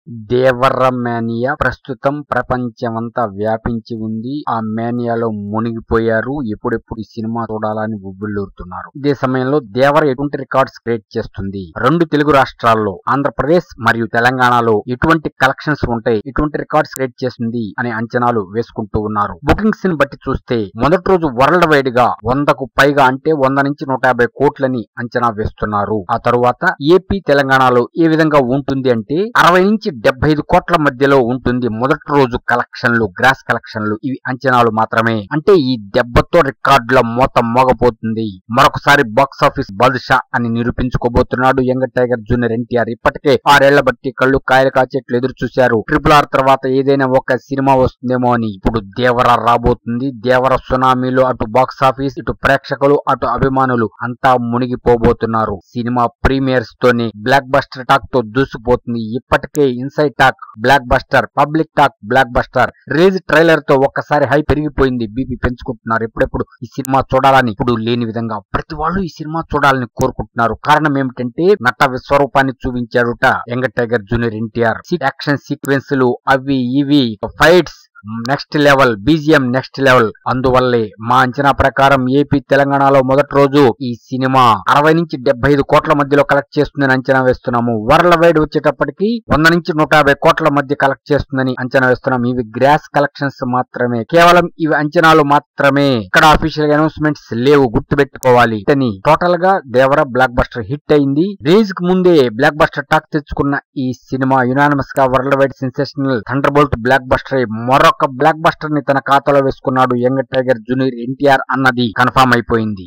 దేవర mania ప్రస్తుతం ప్రపంచమంతా వ్యాపించి ఉంది. ఆ మేనియాలో మునిగిపోయారు. ఎప్పుడెప్పుడు ఈ సినిమా చూడాలని ఉవ్విళ్ళూరుతున్నారు. ఇదే సమయంలో దేవర ఎటువంటి రికార్డ్స్ క్రియేట్ చేస్తుంది, రెండు తెలుగు రాష్ట్రాల్లో ఆంధ్రప్రదేశ్ మరియు తెలంగాణలో ఎటువంటి కలెక్షన్స్ ఉంటాయి, ఎటువంటి రికార్డ్స్ క్రియేట్ చేస్తుంది అనే అంచనాలు వేసుకుంటూ ఉన్నారు. బుకింగ్స్ ని బట్టి చూస్తే మొదటి రోజు వరల్డ్ వైడ్ గా 100కు పైగా అంటే 100 నుంచి 150 కోట్లని అంచనా వేస్తున్నారు. ఆ తరువాత ఏపీ తెలంగాణలో ఏ విధంగా ఉంటుంది అంటే 60 నుంచి 75 కోట్ల మధ్యలో ఉంటుంది మొదటి రోజు కలెక్షన్లు, గ్రాస్ కలెక్షన్లు. ఇవి అంచనాలు మాత్రమే. అంటే ఈ దెబ్బతో రికార్డుల మోత మోగపోతుంది. మరొకసారి బాక్స్ ఆఫీస్ బాదుషా అని నిరూపించుకోబోతున్నాడు యంగ్ టైగర్ జూనియర్ ఎన్టీఆర్. ఇప్పటికే 6 ఏళ్ల బట్టి కళ్ళు కాయలు కాచేట్లు ఎదురు చూశారు. RRR తర్వాత ఏదైనా ఒక సినిమా వస్తుందేమో అని. ఇప్పుడు దేవర రాబోతుంది. దేవర సునామీలో అటు బాక్స్ ఆఫీస్, ఇటు ప్రేక్షకులు, అటు అభిమానులు అంతా మునిగిపోబోతున్నారు. సినిమా ప్రీమియర్స్ తోనే బ్లాక్ బస్టర్ టాక్ తో దూసిపోతుంది. ఇప్పటికే inside talk block buster, public talk block buster, release trailer తో ఒక్కసారి హై పెరిగిపోయింది. బీపీ పెంచుకుంటున్నారు. ఎప్పుడెప్పుడు ఈ సినిమా చూడాలని. ఇప్పుడు లేని విధంగా ప్రతి వాళ్ళు ఈ సినిమా చూడాలని కోరుకుంటున్నారు. కారణం ఏమిటంటే నట విశ్వరూపాన్ని చూపించాడుట young tiger junior NTR. Action సీక్వెన్స్లు అవి ఇవి, fights next level, BGM next level. అందువల్లే మా అంచనా ప్రకారం ఏపీ తెలంగాణలో మొదటి రోజు ఈ సినిమా 60 నుంచి 75 కోట్ల మధ్యలో కలెక్ట్ చేస్తుందని అంచనా వేస్తున్నాము. వరల్డ్ వైడ్ వచ్చేటప్పటికి 100 నుంచి 150 కోట్ల మధ్య కలెక్ట్ చేస్తుందని అంచనా వేస్తున్నాం. ఇవి గ్రాస్ కలెక్షన్స్ మాత్రమే, కేవలం ఇవి అంచనాలు మాత్రమే. ఇక్కడ అఫీషియల్ అనౌన్స్మెంట్స్ లేవు, గుర్తుపెట్టుకోవాలి. టోటల్ గా దేవర బ్లాక్ బస్టర్ హిట్ అయింది. రిలీజ్ కు ముందే బ్లాక్ బస్టర్ టాక్ తెచ్చుకున్న ఈ సినిమా యునానిమస్ గా worldwide sensational thunderbolt blockbuster మరొక బ్లాక్ బస్టర్ ని తన ఖాతాలో వేసుకున్నాడు యంగ్ టైగర్ జూనియర్ ఎన్టీఆర్ అన్నది కన్ఫర్మ్ అయిపోయింది.